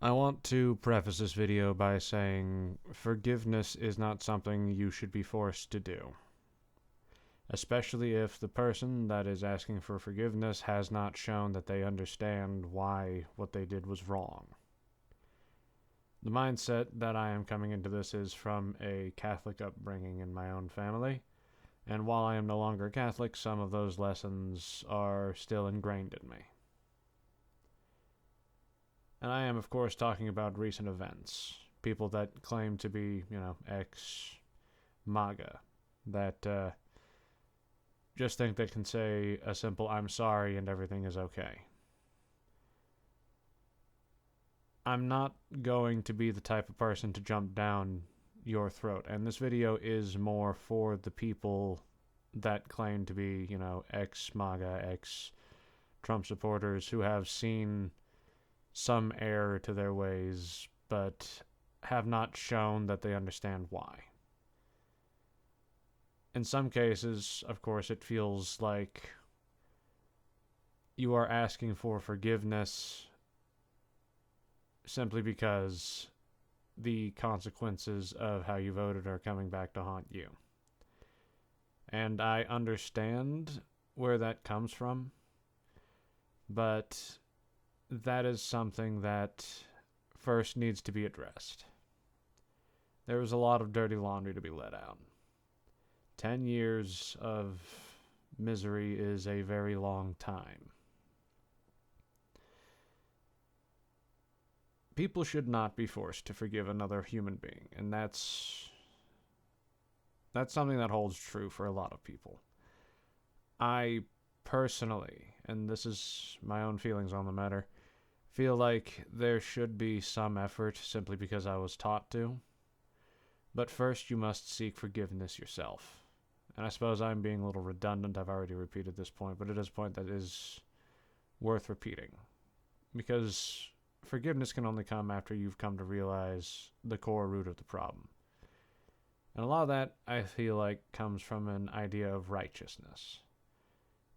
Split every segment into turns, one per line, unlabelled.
I want to preface this video by saying forgiveness is not something you should be forced to do, especially if the person that is asking for forgiveness has not shown that they understand why what they did was wrong. The mindset that I am coming into this is from a Catholic upbringing in my own family, and while I am no longer Catholic, some of those lessons are still ingrained in me. And I am, of course, talking about recent events. People that claim to be, ex-MAGA, that just think they can say a simple "I'm sorry" and everything is okay. I'm not going to be the type of person to jump down your throat, and this video is more for the people that claim to be, ex-MAGA, ex-Trump supporters who have seen some error to their ways, but have not shown that they understand why. In some cases, of course, it feels like you are asking for forgiveness simply because the consequences of how you voted are coming back to haunt you. And I understand where that comes from, but that is something that first needs to be addressed. There is a lot of dirty laundry to be let out. 10 years of misery is a very long time. People should not be forced to forgive another human being, and that's something that holds true for a lot of people. I personally, and this is my own feelings on the matter, feel like there should be some effort simply because I was taught to. But first you must seek forgiveness yourself. And I suppose I'm being a little redundant. I've already repeated this point, but it is a point that is worth repeating. Because forgiveness can only come after you've come to realize the core root of the problem. And a lot of that, I feel like, comes from an idea of righteousness.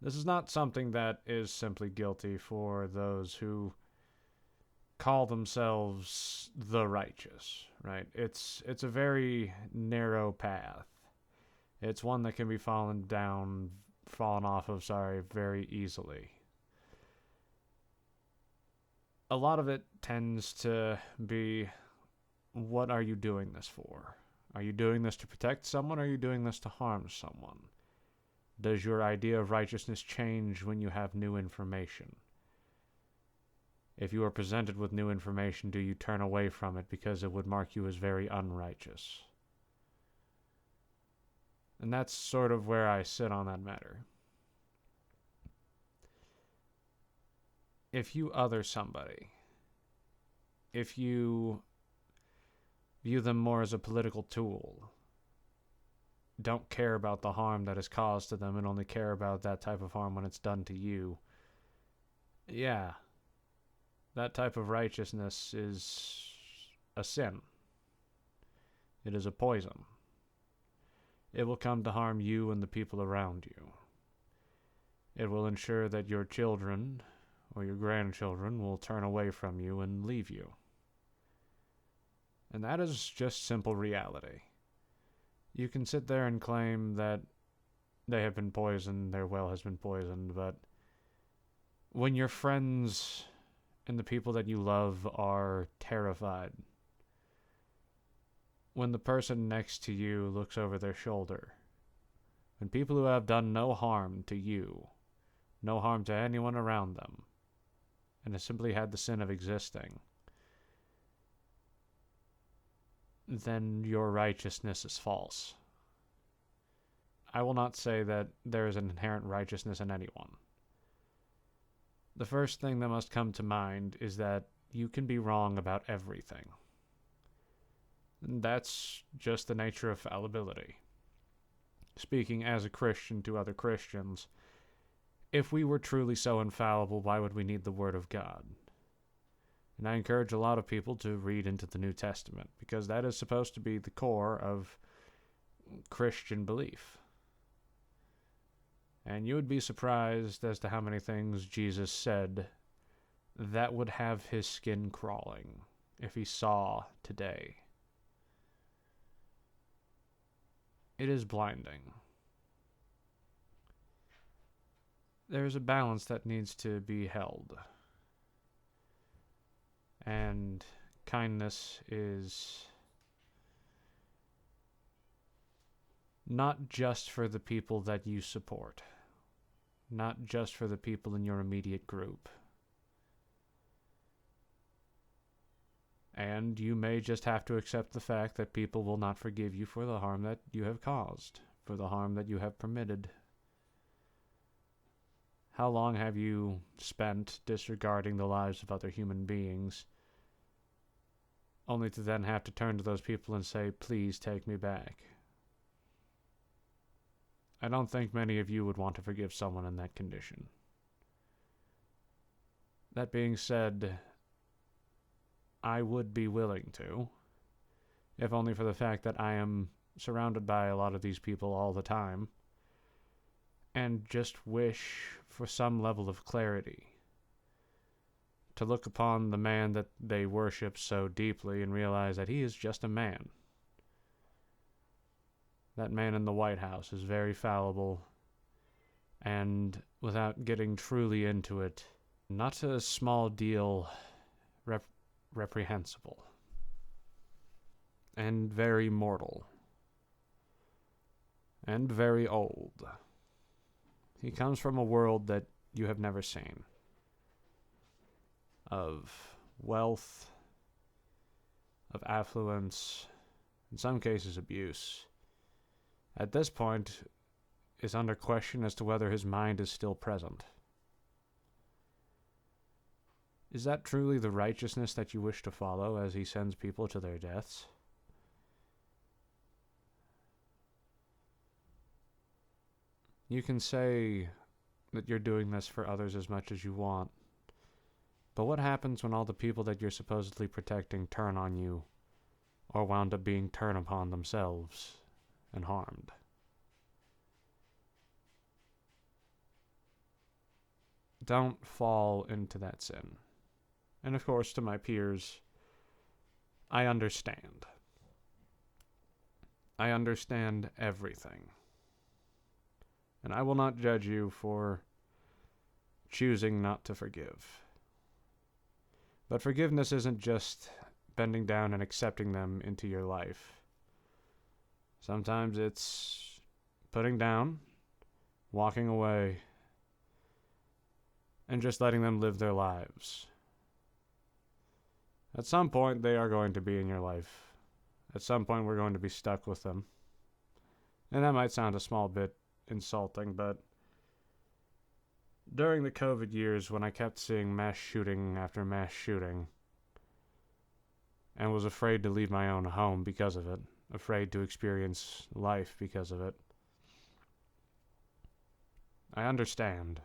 This is not something that is simply guilty for those who call themselves the righteous, right? It's a very narrow path. It's one that can be fallen off of, very easily. A lot of it tends to be, what are you doing this for? Are you doing this to protect someone, or are you doing this to harm someone? Does your idea of righteousness change when you have new information? If you are presented with new information, do you turn away from it because it would mark you as very unrighteous? And that's sort of where I sit on that matter. If you other somebody, if you view them more as a political tool, don't care about the harm that is caused to them and only care about that type of harm when it's done to you, yeah, that type of righteousness is a sin. It is a poison. It will come to harm you and the people around you. It will ensure that your children or your grandchildren will turn away from you and leave you. And that is just simple reality. You can sit there and claim that they have been poisoned, their well has been poisoned, but when your friends and the people that you love are terrified, when the person next to you looks over their shoulder, when people who have done no harm to you, no harm to anyone around them, and have simply had the sin of existing, then your righteousness is false. I will not say that there is an inherent righteousness in anyone. The first thing that must come to mind is that you can be wrong about everything. And that's just the nature of fallibility. Speaking as a Christian to other Christians, if we were truly so infallible, why would we need the Word of God? And I encourage a lot of people to read into the New Testament, because that is supposed to be the core of Christian belief. And you would be surprised as to how many things Jesus said that would have his skin crawling. if he saw today. It is blinding. There's a balance that needs to be held. And kindness is not just for the people that you support, not just for the people in your immediate group. And you may just have to accept the fact that people will not forgive you for the harm that you have caused, for the harm that you have permitted. How long have you spent disregarding the lives of other human beings, only to then have to turn to those people and say, please take me back? I don't think many of you would want to forgive someone in that condition. That being said, I would be willing to, if only for the fact that I am surrounded by a lot of these people all the time, and just wish for some level of clarity. To look upon the man that they worship so deeply and realize that he is just a man. That man in the White House is very fallible, and without getting truly into it, not a small deal reprehensible, and very mortal, and very old. He comes from a world that you have never seen, of wealth, of affluence, in some cases abuse. At this point, is under question as to whether his mind is still present. Is that truly the righteousness that you wish to follow as he sends people to their deaths? You can say that you're doing this for others as much as you want, but what happens when all the people that you're supposedly protecting turn on you, or wound up being turned upon themselves and harmed? Don't fall into that sin. And of course, to my peers, I understand. I understand everything. And I will not judge you for choosing not to forgive. But forgiveness isn't just bending down and accepting them into your life. Sometimes it's putting down, walking away, and just letting them live their lives. At some point, they are going to be in your life. At some point, we're going to be stuck with them. And that might sound a small bit insulting, but during the COVID years, when I kept seeing mass shooting after mass shooting, and was afraid to leave my own home because of it, afraid to experience life because of it, I understand.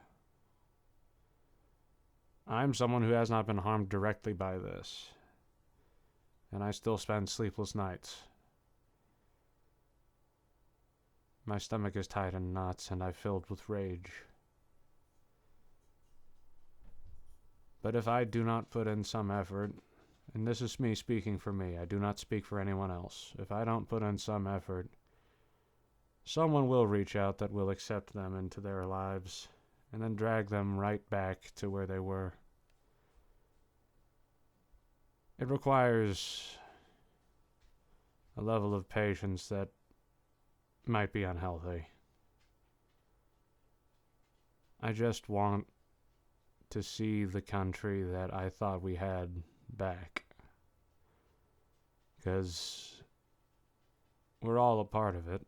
I'm someone who has not been harmed directly by this, and I still spend sleepless nights. My stomach is tied in knots, and I'm filled with rage. But if I do not put in some effort, and this is me speaking for me, I do not speak for anyone else. If I don't put in some effort, someone will reach out that will accept them into their lives, and then drag them right back to where they were. It requires a level of patience that might be unhealthy. I just want to see the country that I thought we had back. Because we're all a part of it.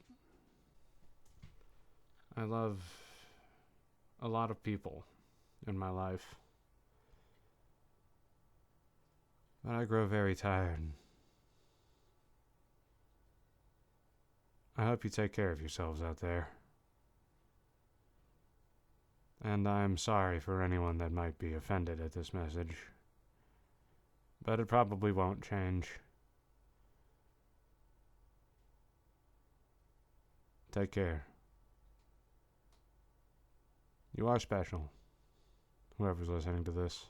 I love a lot of people in my life. But I grow very tired. I hope you take care of yourselves out there. And I'm sorry for anyone that might be offended at this message. But it probably won't change. Take care. You are special, whoever's listening to this.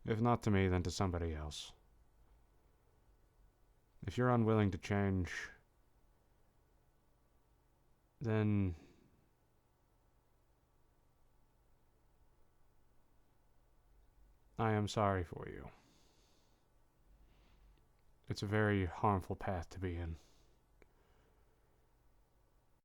If not to me, then to somebody else. If you're unwilling to change, then I am sorry for you. It's a very harmful path to be in.